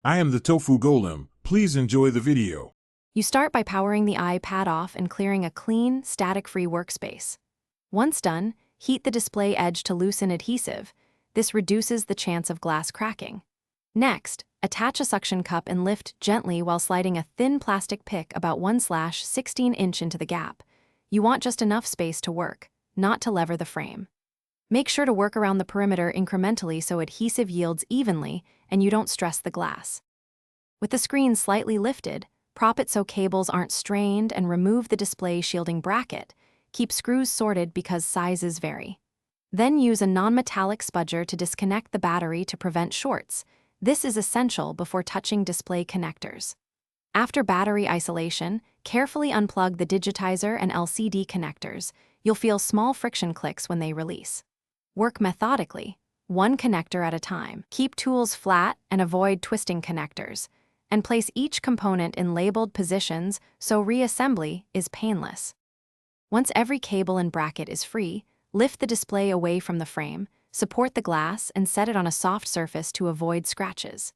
I am the Tofu Golem. Please enjoy the video. You start by powering the iPad off and clearing a clean, static-free workspace. Once done, heat the display edge to loosen adhesive. This reduces the chance of glass cracking. Next, attach a suction cup and lift gently while sliding a thin plastic pick about 1/16 inch into the gap. You want just enough space to work, not to lever the frame. Make sure to work around the perimeter incrementally so adhesive yields evenly and you don't stress the glass. With the screen slightly lifted, prop it so cables aren't strained and remove the display shielding bracket. Keep screws sorted because sizes vary. Then use a non-metallic spudger to disconnect the battery to prevent shorts. This is essential before touching display connectors. After battery isolation, carefully unplug the digitizer and LCD connectors. You'll feel small friction clicks when they release. Work methodically, one connector at a time. Keep tools flat and avoid twisting connectors, and place each component in labeled positions so reassembly is painless. Once every cable and bracket is free, lift the display away from the frame, support the glass, and set it on a soft surface to avoid scratches.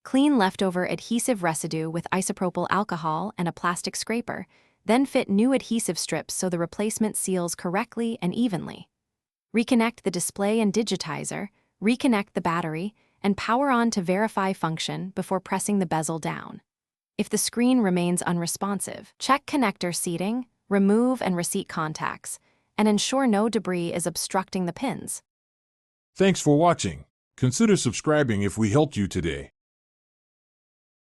Clean leftover adhesive residue with isopropyl alcohol and a plastic scraper, then fit new adhesive strips so the replacement seals correctly and evenly. Reconnect the display and digitizer, reconnect the battery, and power on to verify function before pressing the bezel down. If the screen remains unresponsive, check connector seating, remove and reseat contacts, and ensure no debris is obstructing the pins. Thanks for watching. Consider subscribing if we helped you today.